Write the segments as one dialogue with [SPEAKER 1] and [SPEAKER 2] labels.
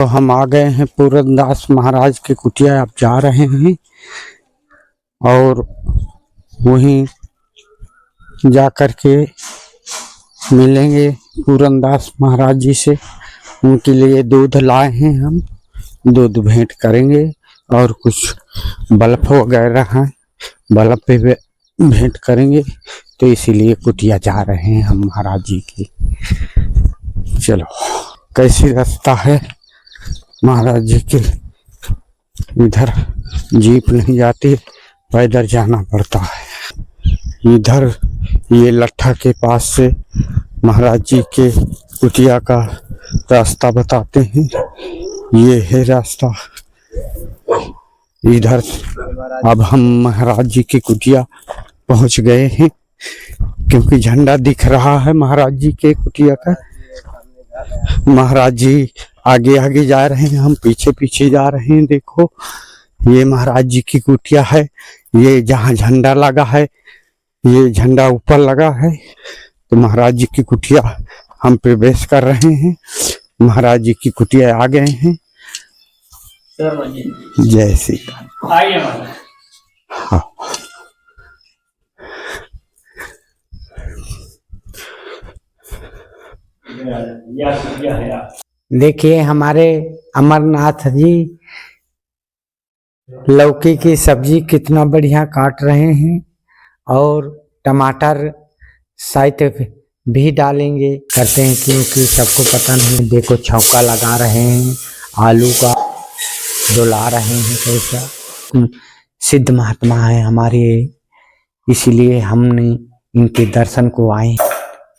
[SPEAKER 1] तो हम आ गए हैं पूरनदास महाराज की कुटिया। आप जा रहे हैं और वहीं जा कर के मिलेंगे पूरनदास महाराज जी से। उनके लिए दूध लाए हैं, हम दूध भेंट करेंगे और कुछ बल्ब वगैरह हैं, बल्ब पे भेंट करेंगे। तो इसीलिए कुटिया जा रहे हैं हम महाराज जी की। चलो, कैसी रास्ता है महाराज जी के। इधर जीप नहीं जाती, पैदल जाना पड़ता है। इधर ये लट्ठा के पास से महाराज जी के कुटिया का रास्ता बताते हैं। ये है रास्ता। इधर अब हम महाराज जी की कुटिया पहुंच गए हैं, क्योंकि झंडा दिख रहा है महाराज जी के कुटिया का। महाराज जी आगे आगे जा रहे हैं, हम पीछे पीछे जा रहे हैं। देखो, ये महाराज जी की कुटिया है। ये जहाँ झंडा लगा है, ये झंडा ऊपर लगा है, तो महाराज जी की कुटिया हम प्रवेश कर रहे हैं। महाराज जी की कुटिया आ गए हैं। जय श्री राम। हाँ, देखिए हमारे अमरनाथ जी लौकी की सब्जी कितना बढ़िया काट रहे हैं और टमाटर शायद भी डालेंगे करते हैं, क्योंकि सबको पता नहीं। देखो, छौका लगा रहे हैं, आलू का डुला रहे हैं। कैसा सिद्ध महात्मा है हमारे, इसीलिए हमने इनके दर्शन को आए।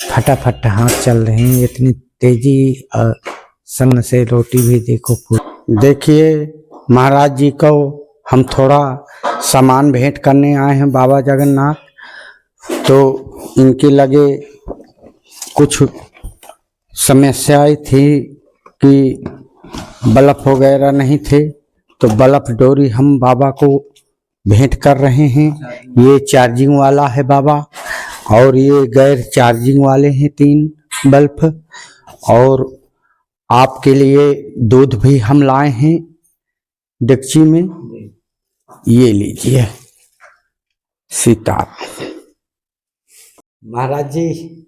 [SPEAKER 1] फटाफट हाथ चल रहे हैं, इतनी तेजी सन से रोटी भी देखो। देखिए, महाराज जी को हम थोड़ा सामान भेंट करने आए हैं, बाबा जगन्नाथ। तो इनके लगे कुछ समस्याएं थी कि बल्ब वगैरह नहीं थे, तो बल्ब डोरी हम बाबा को भेंट कर रहे हैं। ये चार्जिंग वाला है बाबा, और ये गैर चार्जिंग वाले हैं 3 बल्ब। और आपके लिए दूध भी हम लाए हैं डेगची में, ये लीजिए। सीताराम। महाराज जी,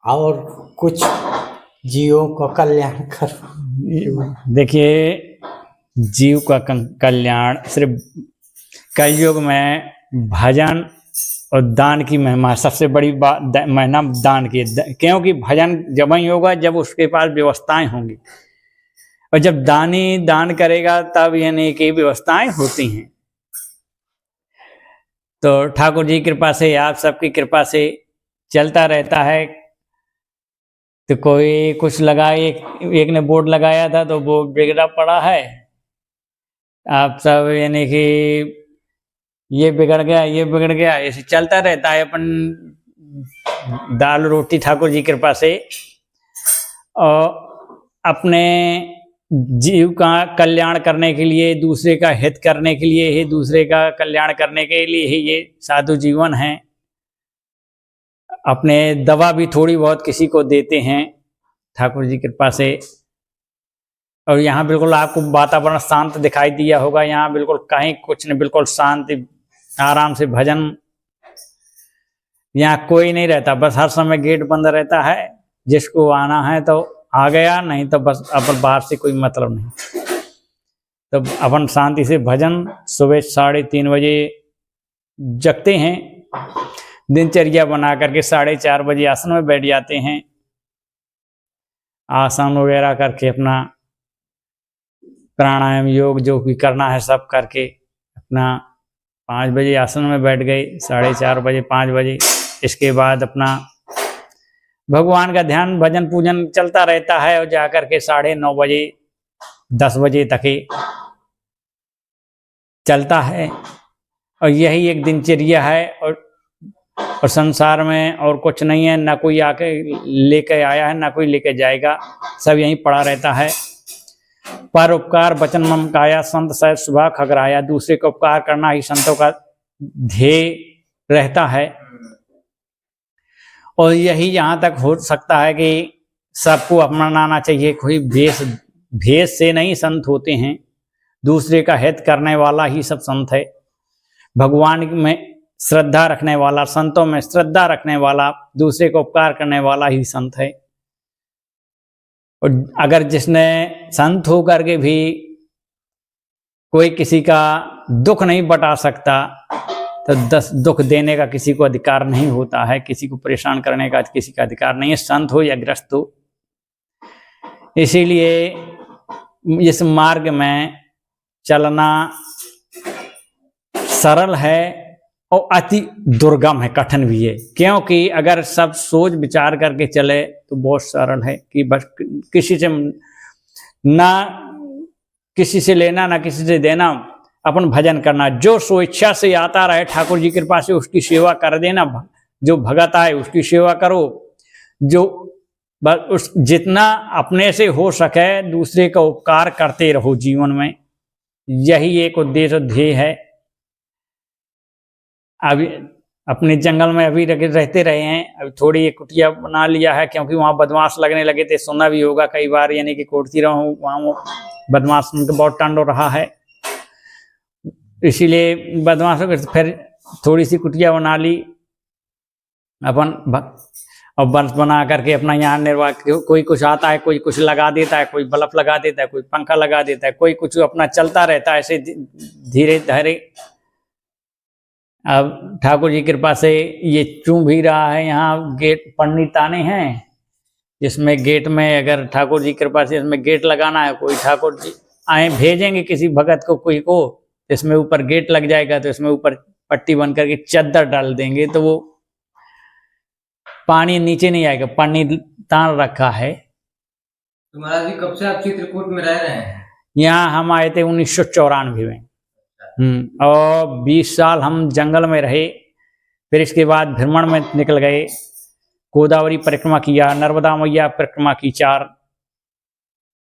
[SPEAKER 1] और कुछ जीवों का कल्याण करो।
[SPEAKER 2] देखिए, जीव का कल्याण सिर्फ कलयुग में भजन और दान की महिमा सबसे बड़ी महिमा दान की। क्योंकि भजन जब ही होगा जब उसके पास व्यवस्थाएं होंगी, और जब दानी दान करेगा तब यानी कि व्यवस्थाएं होती हैं। तो ठाकुर जी की कृपा से, आप सबकी कृपा से चलता रहता है। तो कोई कुछ लगाए, एक ने बोर्ड लगाया था तो वो बिगड़ा पड़ा है। आप सब यानी कि ये बिगड़ गया, ये बिगड़ गया, ऐसे चलता रहता है। अपन दाल रोटी ठाकुर जी की कृपा से, और अपने जीव का कल्याण करने के लिए, दूसरे का हित करने के लिए ही, दूसरे का कल्याण करने के लिए ही ये साधु जीवन है। अपने दवा भी थोड़ी बहुत किसी को देते हैं ठाकुर जी की कृपा से। और यहाँ बिल्कुल आपको वातावरण शांत दिखाई दिया होगा। यहाँ बिल्कुल कहीं कुछ नहीं, बिल्कुल शांति, आराम से भजन। यहाँ कोई नहीं रहता, बस हर समय गेट बंद रहता है। जिसको आना है तो आ गया, नहीं तो बस अपन बाहर से कोई मतलब नहीं। तो अपन शांति से भजन। सुबह 3:30 बजे जगते हैं, दिनचर्या बना करके 4:30 बजे आसन में बैठ जाते हैं। आसन वगैरह करके अपना प्राणायाम योग जो भी करना है सब करके अपना 5 बजे आसन में बैठ गए, 4:30 बजे 5 बजे। इसके बाद अपना भगवान का ध्यान भजन पूजन चलता रहता है, और जाकर के 9:30 बजे 10 बजे तक ही चलता है। और यही एक दिनचर्या है। और संसार में और कुछ नहीं है, ना कोई आके लेके आया है, ना कोई लेके जाएगा। सब यहीं पड़ा रहता है। परोपकार वचन मम काया, संत सहज सुभा खगराया। दूसरे को उपकार करना ही संतों का ध्येय रहता है। और यही यहाँ तक हो सकता है कि सबको अपनाना चाहिए। कोई भेद से नहीं संत होते हैं, दूसरे का हित करने वाला ही सब संत है। भगवान में श्रद्धा रखने वाला, संतों में श्रद्धा रखने वाला, दूसरे को उपकार करने वाला ही संत है। और अगर जिसने संत होकर के भी कोई किसी का दुख नहीं बटा सकता, तो 10 दुख देने का किसी को अधिकार नहीं होता है, किसी को परेशान करने का किसी का अधिकार नहीं है, संत हो या ग्रस्त हो। इसीलिए इस मार्ग में चलना सरल है और अति दुर्गम है, कठिन भी है। क्योंकि अगर सब सोच विचार करके चले तो बहुत सरल है कि बस किसी से ना किसी से लेना ना किसी से देना, अपन भजन करना, जो स्वेच्छा से आता रहे ठाकुर जी की कृपा से उसकी सेवा कर देना। जो भगत आए उसकी सेवा करो, जो उस जितना अपने से हो सके दूसरे का उपकार करते रहो जीवन में, यही एक उद्देश्य ध्येय है। अभी अपने जंगल में अभी रहते रहे हैं, अभी थोड़ी एक कुटिया बना लिया है क्योंकि वहाँ बदमाश लगने लगे थे, सुना भी होगा कई बार, यानी कि कोटती रहूं वहाँ बदमाश उनका बहुत टंड हो रहा है, इसीलिए बदमाशों के फिर थोड़ी सी कुटिया बना ली अपन, और बंस बना करके अपना यहाँ निर्वाह। कोई कुछ आता है, कोई कुछ लगा देता है, कोई बल्ब लगा देता है, कोई पंखा लगा देता है, कोई कुछ अपना चलता रहता है ऐसे धीरे धीरे। अब ठाकुर जी की कृपा से ये चूं भी रहा है, यहाँ गेट पन्नी ताने हैं, इसमें गेट में अगर ठाकुर जी की कृपा से इसमें गेट लगाना है, कोई ठाकुर जी आए भेजेंगे किसी भगत को कोई को, इसमें ऊपर गेट लग जाएगा, तो इसमें ऊपर पट्टी बन करके चादर डाल देंगे तो वो पानी नीचे नहीं आएगा, पन्नी तान रखा है।
[SPEAKER 3] तो महाराज जी कब से आप चित्रकूट में रह रहे हैं?
[SPEAKER 2] यहाँ हम आए थे 1994 में, और 20 साल हम जंगल में रहे। फिर इसके बाद भ्रमण में निकल गए, गोदावरी परिक्रमा किया, नर्मदा मैया परिक्रमा की 4,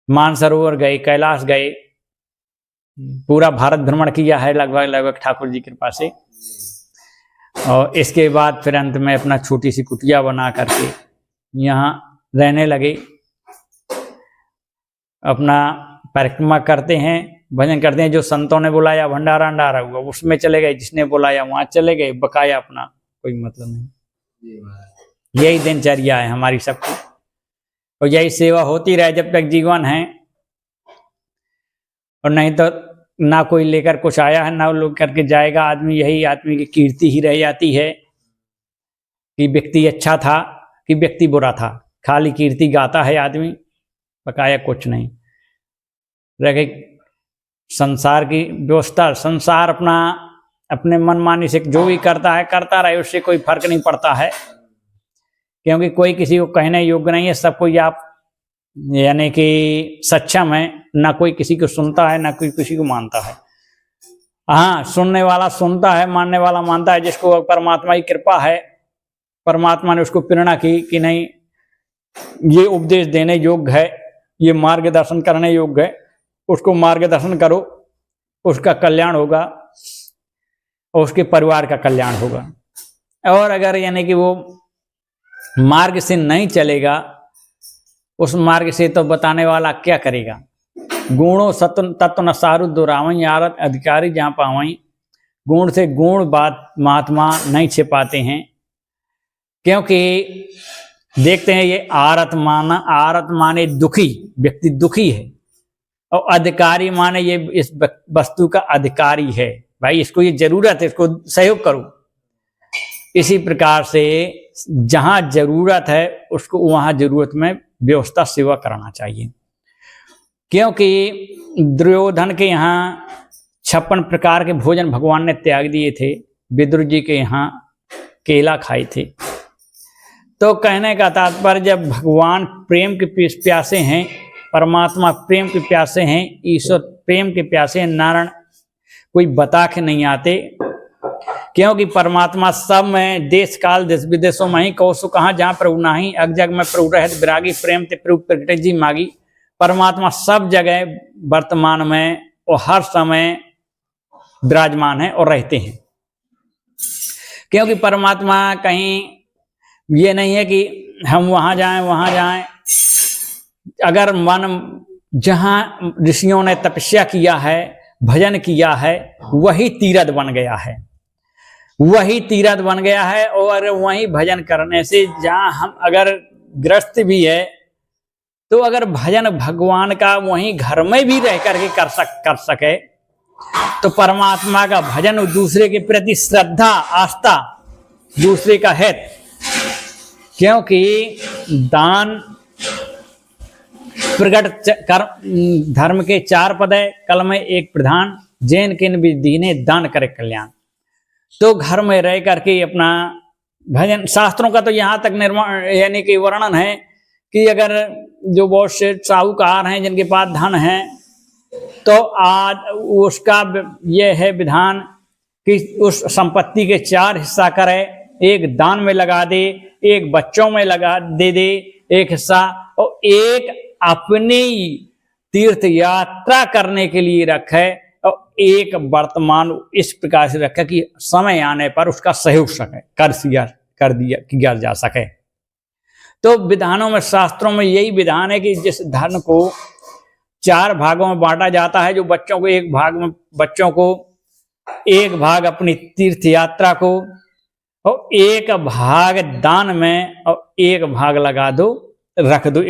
[SPEAKER 2] मानसरोवर गए, कैलाश गए, पूरा भारत भ्रमण किया है लगभग ठाकुर जी की कृपा से। और इसके बाद फिर अंत में अपना छोटी सी कुटिया बना करके यहाँ रहने लगे, अपना परिक्रमा करते हैं, भजन करते हैं। जो संतों ने बुलाया भंडारा अंडारा हुआ उसमें चले गए, जिसने बुलाया वहां चले गए, बकाया अपना कोई मतलब नहीं। यही दिनचर्या है हमारी सबकी, और यही सेवा होती रहे जब तक जीवन है, और नहीं तो ना कोई लेकर कुछ आया है ना लोग करके जाएगा। आदमी यही आदमी की कीर्ति ही रह जाती है कि व्यक्ति अच्छा था कि व्यक्ति बुरा था, खाली कीर्ति गाता है आदमी, बकाया कुछ नहीं रह। संसार की व्यवस्था, संसार अपना अपने मनमानी से जो भी करता है करता रहे, उससे कोई फर्क नहीं पड़ता है, क्योंकि कोई किसी को कहने योग्य नहीं है। सब कोई आप यानी कि सक्षम है, ना कोई किसी को सुनता है ना कोई किसी को मानता है। हाँ, सुनने वाला सुनता है, मानने वाला मानता है। जिसको परमात्मा की कृपा है, परमात्मा ने उसको प्रेरणा की कि नहीं ये उपदेश देने योग्य है, ये मार्गदर्शन करने योग्य है, उसको मार्गदर्शन करो, उसका कल्याण होगा और उसके परिवार का कल्याण होगा। और अगर यानी कि वो मार्ग से नहीं चलेगा, उस मार्ग से तो बताने वाला क्या करेगा। गुणों सत्व तत्व न सारु दुरावई आरत अधिकारी जहाँ पावई। गुण से गुण बात महात्मा नहीं छिपाते हैं, क्योंकि देखते हैं ये आरत माने दुखी, व्यक्ति दुखी है, और अधिकारी माने ये इस वस्तु का अधिकारी है, भाई इसको ये जरूरत है, इसको सहयोग करो। इसी प्रकार से जहां जरूरत है उसको वहां जरूरत में व्यवस्था सेवा कराना चाहिए। क्योंकि दुर्योधन के यहाँ 56 प्रकार के भोजन भगवान ने त्याग दिए थे, विदुर जी के यहाँ केला खाए थे। तो कहने का तात्पर्य, जब भगवान प्रेम के प्यासे हैं, परमात्मा प्रेम के प्यासे हैं, ईश्वर प्रेम के प्यासे हैं, नारायण कोई बता के नहीं आते। क्योंकि परमात्मा सब में देश काल देश विदेशों में ही कौसु कहाँ जहाँ प्रभु नाही, अग जग में प्रभु रहत विरागी, प्रेम ते प्रभु प्रगटे जी मागी। परमात्मा सब जगह वर्तमान में और हर समय विराजमान है और रहते हैं। क्योंकि परमात्मा कहीं ये नहीं है कि हम वहां जाएं वहां जाएं। अगर मन जहां ऋषियों ने तपस्या किया है, भजन किया है, वही तीर्थ बन गया है, वही तीर्थ बन गया है। और वही भजन करने से जहां हम अगर ग्रस्त भी है तो अगर भजन भगवान का वही घर में भी रह करके कर सके तो परमात्मा का भजन, दूसरे के प्रति श्रद्धा आस्था, दूसरे का हित, क्योंकि दान प्रगट धर्म के 4 पद है, कल में एक प्रधान, जैन किन विधि दान करे कल्याण। तो घर में रह करके अपना भजन, शास्त्रों का तो यहाँ तक निर्माण यानी कि वर्णन है कि अगर जो बहुत से साहूकार हैं जिनके पास धन है तो आज उसका ये है विधान कि उस संपत्ति के 4 हिस्सा करे, एक दान में लगा दे, एक बच्चों में लगा दे, एक हिस्सा, और एक अपनी तीर्थ यात्रा करने के लिए रखे, और एक वर्तमान इस प्रकार से रखे कि समय आने पर उसका सहयोग सके कर दिया किया जा सके। तो विधानों में, शास्त्रों में यही विधान है कि जिस धन को 4 भागों में बांटा जाता है, जो बच्चों को एक भाग में, बच्चों को एक भाग अपनी तीर्थ यात्रा को, और एक भाग दान में, और एक भाग लगा दो, रख दो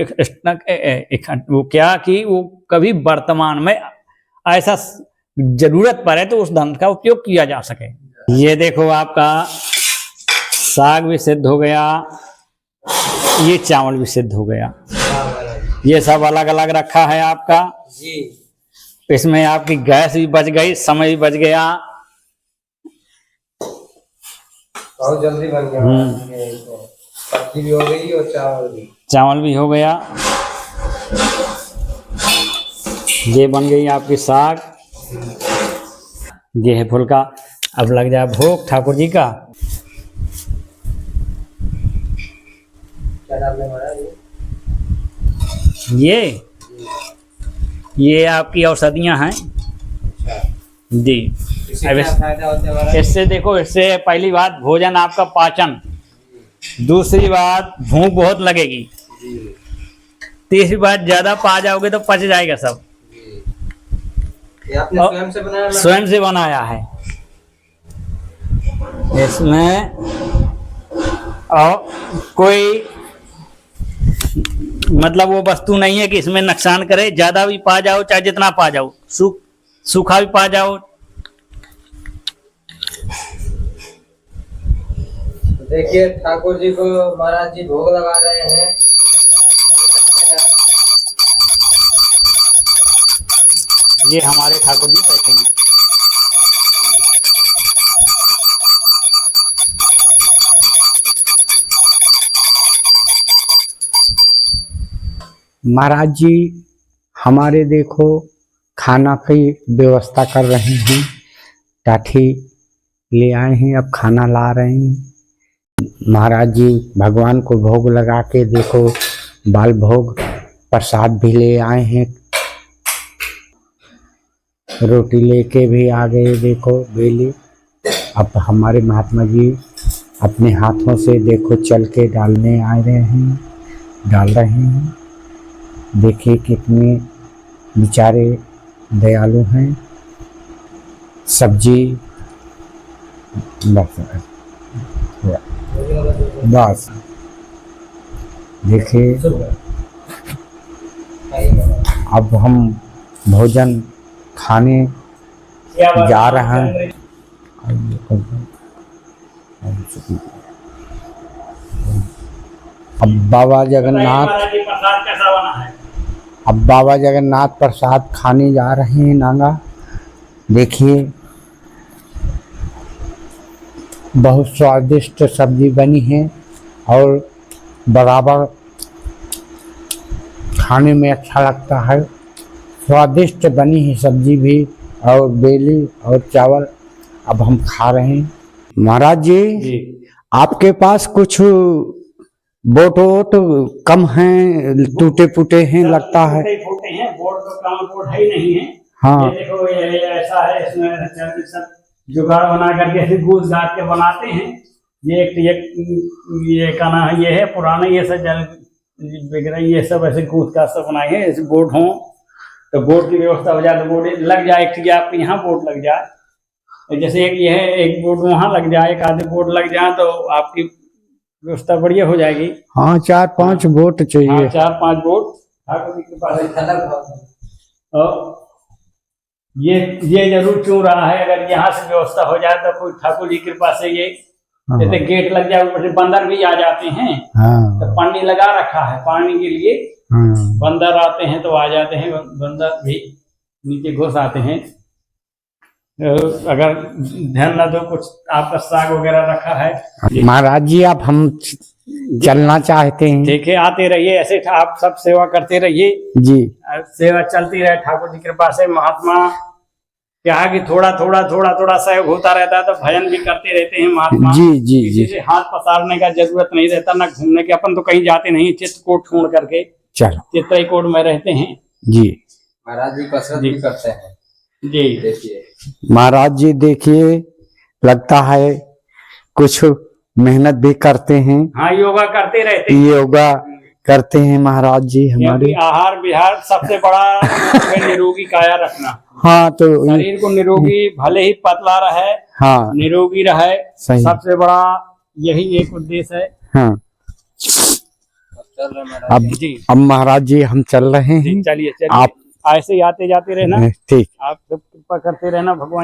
[SPEAKER 2] वो क्या कि वो कभी वर्तमान में ऐसा जरूरत पड़े तो उस धन का उपयोग किया जा सके। ये देखो आपका साग भी सिद्ध हो गया, ये चावल भी सिद्ध हो गया, ये सब अलग अलग रखा है आपका
[SPEAKER 3] जी।
[SPEAKER 2] इसमें आपकी गैस भी बच गई, समय भी बच गया,
[SPEAKER 3] बहुत जल्दी बन गया। सब्जी भी हो गई और चावल भी
[SPEAKER 2] हो गया। ये बन गई आपकी साग, ये है फुल्का। अब लग जाए भोग ठाकुर जी का।
[SPEAKER 3] क्या डालने वाला है
[SPEAKER 2] ये आपकी औषधियां हैं जी। अब
[SPEAKER 3] फायदा होता है
[SPEAKER 2] इससे देखो, इससे पहली बात भोजन आपका पाचन, दूसरी बात भूख बहुत लगेगी, तीसरी बात ज्यादा पा जाओगे तो पच जाएगा सब।
[SPEAKER 3] ये आपने स्वयं से बनाया?
[SPEAKER 2] स्वयं से बनाया है इसमें, और कोई मतलब वो वस्तु नहीं है कि इसमें नुकसान करे। ज्यादा भी पा जाओ, चाहे जितना पा जाओ, सूखा भी पा जाओ।
[SPEAKER 3] देखिए ठाकुर जी को महाराज जी भोग लगा रहे हैं।
[SPEAKER 2] ये हमारे ठाकुर जी बैठे हैं।
[SPEAKER 1] महाराज जी हमारे देखो खाना की व्यवस्था कर रहे हैं, टाठी ले आए हैं, अब खाना ला रहे हैं। महाराज जी भगवान को भोग लगा के देखो बाल भोग प्रसाद भी ले आए हैं, रोटी लेके भी आ गए देखो बेली। अब हमारे महात्मा जी अपने हाथों से देखो चल के डालने आ रहे हैं, डाल रहे हैं। देखिए कितने बेचारे दयालु हैं। सब्जी बस देखिए, अब हम भोजन खाने जा रहे हैं। अब बाबा जगन्नाथ प्रसाद खाने जा रहे हैं नांगा। देखिए बहुत स्वादिष्ट सब्जी बनी है और बराबर खाने में अच्छा लगता है। स्वादिष्ट बनी है सब्जी भी, और बेली और चावल अब हम खा रहे हैं। महाराज जी आपके पास कुछ बोट वोट कम हैं, टूटे फूटे हैं लगता है।
[SPEAKER 2] फूटे हैं, बोट तो कम बोट है ही नहीं है।
[SPEAKER 1] हाँ
[SPEAKER 2] ये देखो, ये ऐसा है, इसमें सब जुगाड़ बना करके ऐसे घूस गाट के बनाते हैं। ये कहना है, ये है पुराने, ये सब जल वगैरह ये सब ऐसे घूस का सब बनाए हैं। ऐसे बोट हों तो बोर्ड की व्यवस्था हो जाए, तो बोर्ड लग जाए, ठीक है, आपके यहाँ बोर्ड लग जाए, जैसे एक ये है, एक बोर्ड वहाँ लग जाए, एक आधे बोर्ड लग जाए, तो आपकी व्यवस्था बढ़िया हो जाएगी।
[SPEAKER 1] हाँ 4-5 वोट
[SPEAKER 2] हाँ,
[SPEAKER 1] चाहिए।
[SPEAKER 2] 4-5 बोर्ड ठाकुर जी के पास। और ये जरूर चूं रहा है, अगर यहाँ से व्यवस्था हो जाए तो कोई ठाकुर जी की कृपा से ये जैसे गेट लग जाए, ऊपर से बंदर भी आ जाते हैं,
[SPEAKER 1] हाँ
[SPEAKER 2] तो पानी लगा रखा है, पानी के लिए बंदर आते हैं तो आ जाते हैं, बंदर भी नीचे घुस आते हैं। अगर ध्यान ना दो, कुछ आपका साग वगैरह रखा है।
[SPEAKER 1] महाराज जी आप हम चलना चाहते हैं।
[SPEAKER 2] ठीक है, आते रहिए, ऐसे आप सब सेवा करते रहिए
[SPEAKER 1] जी
[SPEAKER 2] सेवा चलती रहे ठाकुर जी की कृपा से। महात्मा क्या कि थोड़ा थोड़ा सहयोग होता रहता है, तो भजन भी करते रहते हैं महात्मा।
[SPEAKER 1] जी जी
[SPEAKER 2] किसी
[SPEAKER 1] जी
[SPEAKER 2] से हाथ पसारने का जरूरत नहीं रहता, ना घूमने के, अपन तो कहीं जाते नहीं, चित्रकूट छोड़ करके
[SPEAKER 1] चलो
[SPEAKER 2] चित्रकूट में रहते हैं
[SPEAKER 1] जी।
[SPEAKER 3] महाराज जी कसरत भी करते हैं
[SPEAKER 2] जी।
[SPEAKER 3] देखिए
[SPEAKER 1] महाराज जी देखिए, लगता है कुछ मेहनत भी करते हैं।
[SPEAKER 2] हाँ, योगा करते रहते हैं,
[SPEAKER 1] योगा करते हैं महाराज जी हमारे।
[SPEAKER 2] क्योंकि आहार विहार सबसे बड़ा है निरोगी काया रखना।
[SPEAKER 1] हाँ तो
[SPEAKER 2] शरीर को निरोगी, भले ही पतला रहे,
[SPEAKER 1] हाँ
[SPEAKER 2] निरोगी रहे,
[SPEAKER 1] सही।
[SPEAKER 2] सबसे बड़ा यही एक उद्देश्य है।
[SPEAKER 1] हाँ अब महाराज जी हम चल रहे हैं।
[SPEAKER 2] चलिए
[SPEAKER 1] आप
[SPEAKER 2] ऐसे ही आते जाते रहना,
[SPEAKER 1] ठीक।
[SPEAKER 2] आप सब कृपा करते रहना, भगवान